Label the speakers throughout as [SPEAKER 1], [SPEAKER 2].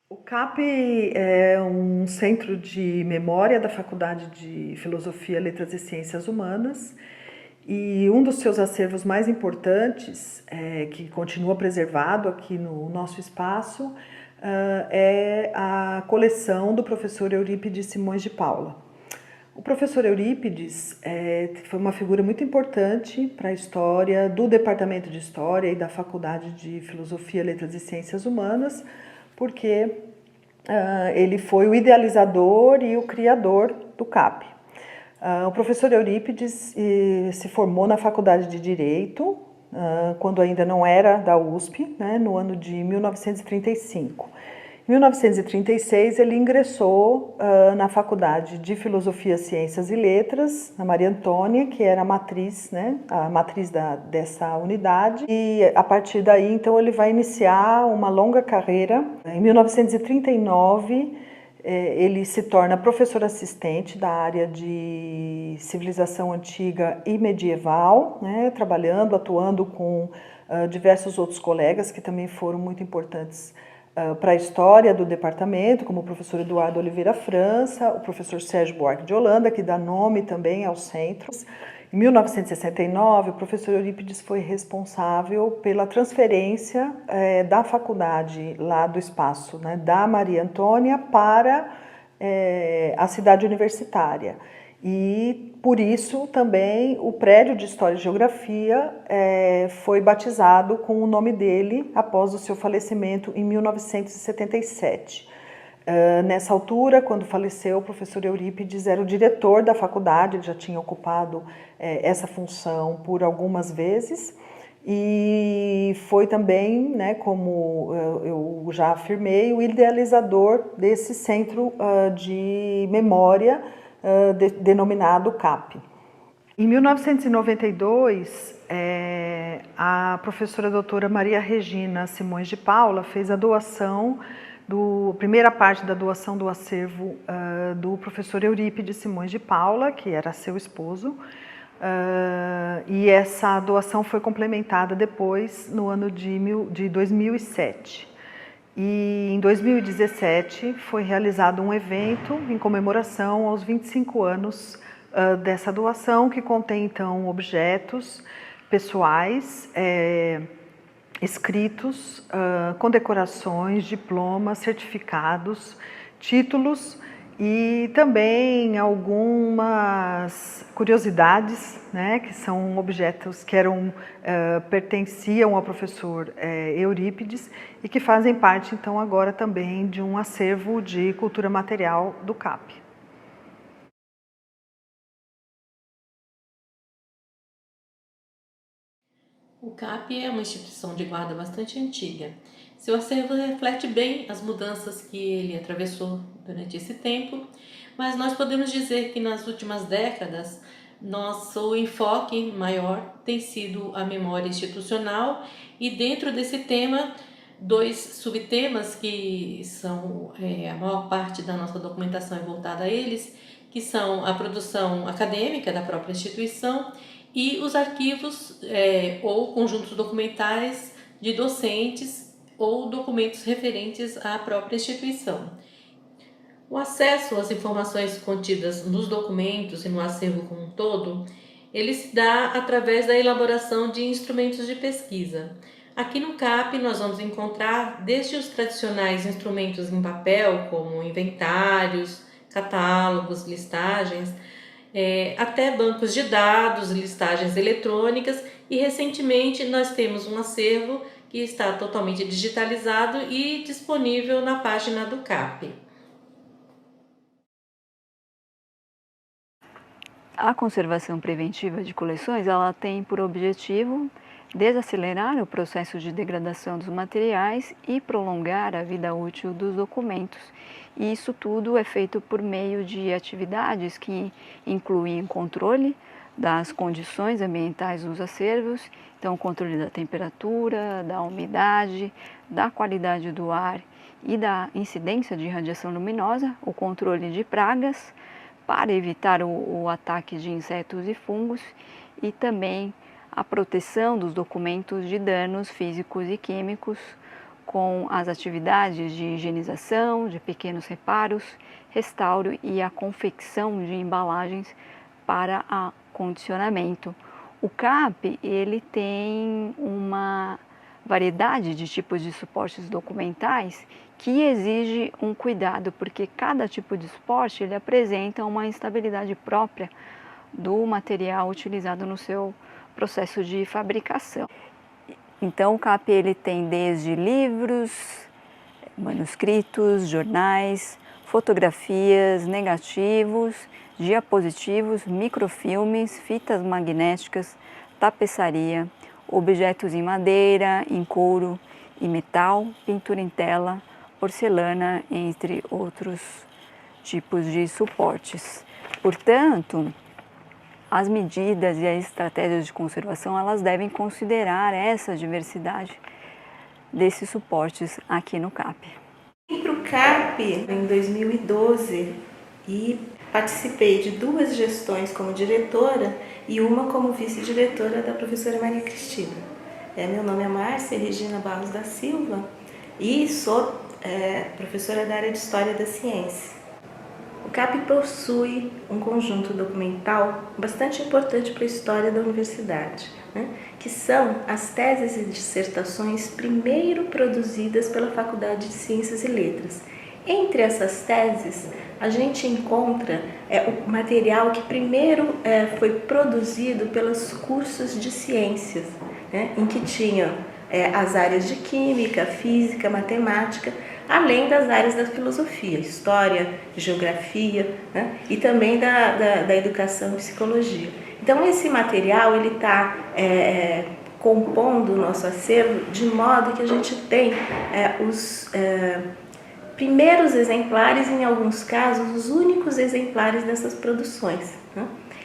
[SPEAKER 1] O CAP é um centro de memória da Faculdade de Filosofia, Letras e Ciências Humanas, e um dos seus acervos mais importantes, que continua preservado aqui no nosso espaço, é a coleção do professor Eurípides Simões de Paula. O professor Eurípides foi uma figura muito importante para a história do Departamento de História e da Faculdade de Filosofia, Letras e Ciências Humanas, porque ele foi o idealizador e o criador do CAP. O professor Eurípides se formou na Faculdade de Direito, quando ainda não era da USP, né, no ano de 1935. Em 1936, ele ingressou na Faculdade de Filosofia, Ciências e Letras, na Maria Antônia, que era a matriz dessa unidade. E a partir daí, então, ele vai iniciar uma longa carreira. Em 1939, ele se torna professor assistente da área de civilização antiga e medieval, né, atuando com diversos outros colegas que também foram muito importantes para a história do departamento, como o professor Eduardo Oliveira França, o professor Sérgio Buarque de Holanda, que dá nome também aos centros. Em 1969, o professor Eurípides foi responsável pela transferência da faculdade lá do espaço, né, da Maria Antônia para a cidade universitária. E, por isso, também o prédio de História e Geografia foi batizado com o nome dele após o seu falecimento em 1977. Nessa altura, quando faleceu, o professor Eurípides era o diretor da faculdade, ele já tinha ocupado essa função por algumas vezes, e foi também, né, como eu já afirmei, o idealizador desse centro de memória denominado CAP. Em 1992, a professora doutora Maria Regina Simões de Paula fez a doação, primeira parte da doação do acervo do professor Eurípides Simões de Paula, que era seu esposo, e essa doação foi complementada depois, no ano de 2007. E em 2017 foi realizado um evento em comemoração aos 25 anos dessa doação, que contém então objetos pessoais, escritos, condecorações, diplomas, certificados, títulos e também algumas curiosidades, né, que são objetos que pertenciam ao professor Eurípides e que fazem parte, então, agora também de um acervo de cultura material do CAP.
[SPEAKER 2] O CAP é uma instituição de guarda bastante antiga. Seu acervo reflete bem as mudanças que ele atravessou durante esse tempo, mas nós podemos dizer que nas últimas décadas nosso enfoque maior tem sido a memória institucional e dentro desse tema dois subtemas que são a maior parte da nossa documentação é voltada a eles, que são a produção acadêmica da própria instituição e os arquivos ou conjuntos documentais de docentes ou documentos referentes à própria instituição. O acesso às informações contidas nos documentos e no acervo como um todo, ele se dá através da elaboração de instrumentos de pesquisa. Aqui no CAP nós vamos encontrar desde os tradicionais instrumentos em papel, como inventários, catálogos, listagens, até bancos de dados, listagens eletrônicas e recentemente nós temos um acervo que está totalmente digitalizado e disponível na página do CAP.
[SPEAKER 3] A conservação preventiva de coleções, ela tem por objetivo desacelerar o processo de degradação dos materiais e prolongar a vida útil dos documentos. E isso tudo é feito por meio de atividades que incluem controle das condições ambientais dos acervos, então o controle da temperatura, da umidade, da qualidade do ar e da incidência de radiação luminosa, o controle de pragas, para evitar o ataque de insetos e fungos e também a proteção dos documentos de danos físicos e químicos, com as atividades de higienização, de pequenos reparos, restauro e a confecção de embalagens para acondicionamento. O CAP ele tem uma variedade de tipos de suportes documentais que exige um cuidado, porque cada tipo de suporte ele apresenta uma instabilidade própria do material utilizado no seu processo de fabricação. Então o CAP ele tem desde livros, manuscritos, jornais, fotografias, negativos, diapositivos, microfilmes, fitas magnéticas, tapeçaria, objetos em madeira, em couro e metal, pintura em tela, porcelana, entre outros tipos de suportes. Portanto, as medidas e as estratégias de conservação, elas devem considerar essa diversidade desses suportes aqui no CAP.
[SPEAKER 4] Fui para o CAP em 2012 e participei de 2 gestões como diretora e uma como vice-diretora da professora Maria Cristina. Meu nome é Márcia Regina Barros da Silva e sou professora da área de História da Ciência. O CAP possui um conjunto documental bastante importante para a história da universidade, que são as teses e dissertações primeiro produzidas pela Faculdade de Ciências e Letras. Entre essas teses, a gente encontra o material que primeiro foi produzido pelos cursos de ciências, em que tinham as áreas de Química, Física, Matemática, além das áreas da filosofia, História, Geografia, e também da Educação e Psicologia. Então esse material ele está compondo o nosso acervo de modo que a gente tem os primeiros exemplares, em alguns casos, os únicos exemplares dessas produções.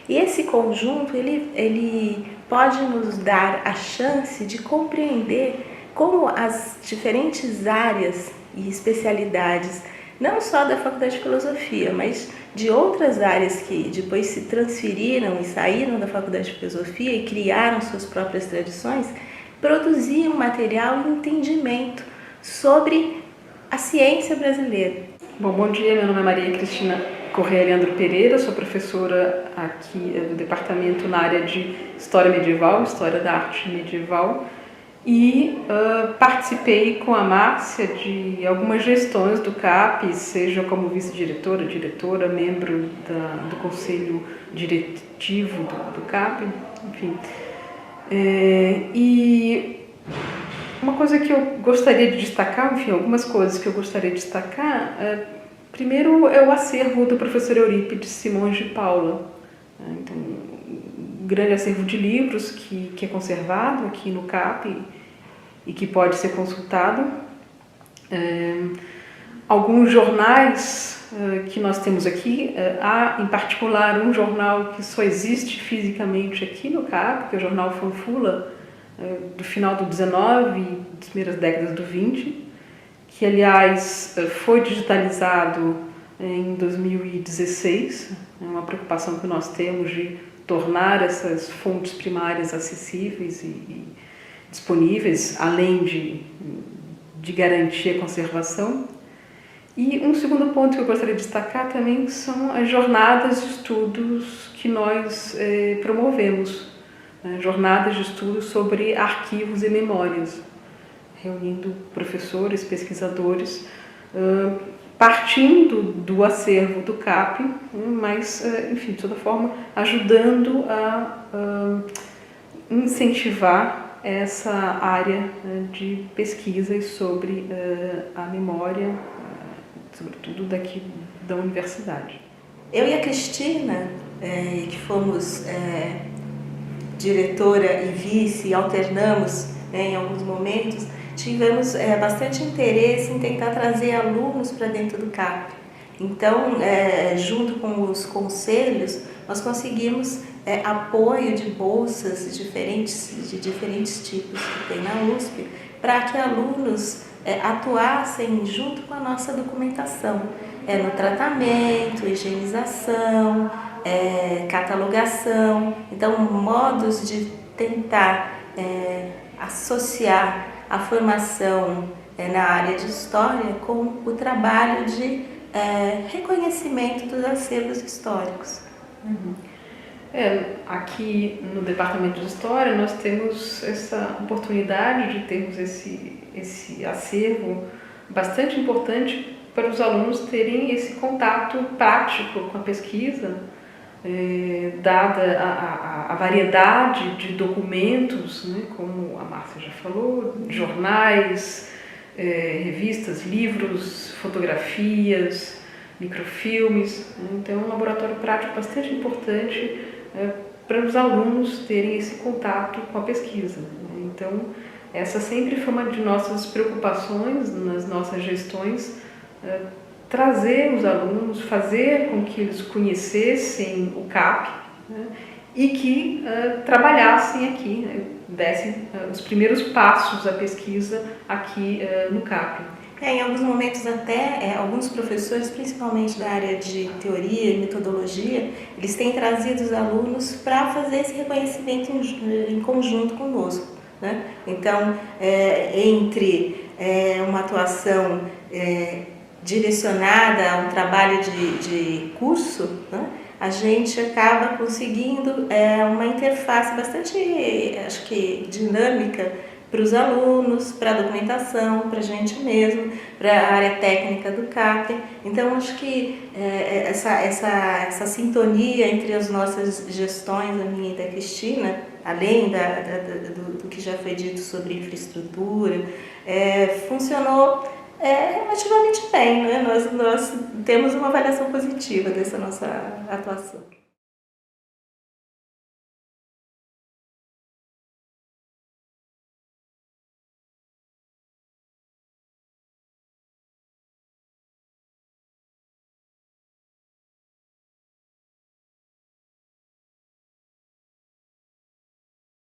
[SPEAKER 4] E esse conjunto ele pode nos dar a chance de compreender como as diferentes áreas e especialidades, não só da Faculdade de Filosofia, mas de outras áreas que depois se transferiram e saíram da Faculdade de Filosofia e criaram suas próprias tradições, produziam material e entendimento sobre a ciência brasileira.
[SPEAKER 5] Bom dia, meu nome é Maria Cristina Correia Leandro Pereira, sou professora aqui do departamento na área de História Medieval, História da Arte Medieval, e participei com a Márcia de algumas gestões do CAP, seja como vice-diretora, diretora, membro do conselho diretivo do CAP, enfim. E uma coisa que eu gostaria de destacar, enfim, algumas coisas que eu gostaria de destacar, primeiro é o acervo do professor Eurípides Simões de Paula. Então, um grande acervo de livros que é conservado aqui no CAP e que pode ser consultado. Alguns jornais que nós temos aqui, há em particular um jornal que só existe fisicamente aqui no CAP, que é o jornal Fanfula, do final do 19 e das primeiras décadas do 20, que aliás foi digitalizado em 2016, é uma preocupação que nós temos de tornar essas fontes primárias acessíveis e disponíveis, além de garantir a conservação. E um segundo ponto que eu gostaria de destacar também são as jornadas de estudos que nós promovemos, jornadas de estudos sobre arquivos e memórias, reunindo professores, pesquisadores, partindo do acervo do CAP, mas, enfim, de toda forma, ajudando a incentivar essa área de pesquisas sobre a memória, sobretudo daqui da universidade.
[SPEAKER 4] Eu e a Cristina, que fomos diretora e vice, alternamos em alguns momentos, tivemos bastante interesse em tentar trazer alunos para dentro do CAP. Então, junto com os conselhos, nós conseguimos apoio de bolsas de diferentes tipos que tem na USP, para que alunos atuassem junto com a nossa documentação, no tratamento, higienização, catalogação. Então, modos de tentar associar a formação na área de História com o trabalho de reconhecimento dos acervos históricos.
[SPEAKER 5] Aqui no Departamento de História nós temos essa oportunidade de termos esse acervo bastante importante para os alunos terem esse contato prático com a pesquisa, dada a variedade de documentos, né, como a Márcia já falou, jornais, revistas, livros, fotografias, microfilmes. Então, é um laboratório prático bastante importante para os alunos terem esse contato com a pesquisa. Então, essa sempre foi uma de nossas preocupações nas nossas gestões, trazer os alunos, fazer com que eles conhecessem o CAP, né, e que trabalhassem aqui, né, dessem os primeiros passos da pesquisa aqui no CAP.
[SPEAKER 4] Em alguns momentos até, alguns professores, principalmente da área de teoria e metodologia, eles têm trazido os alunos para fazer esse reconhecimento em conjunto conosco, né? Então, entre uma atuação direcionada a um trabalho de curso, né, a gente acaba conseguindo uma interface bastante, acho que, dinâmica para os alunos, para a documentação, para a gente mesmo, para a área técnica do CAP. Então, acho que essa sintonia entre as nossas gestões, a minha e da Cristina, além do que já foi dito sobre infraestrutura, funcionou relativamente bem, né? Nós temos uma avaliação positiva dessa nossa atuação.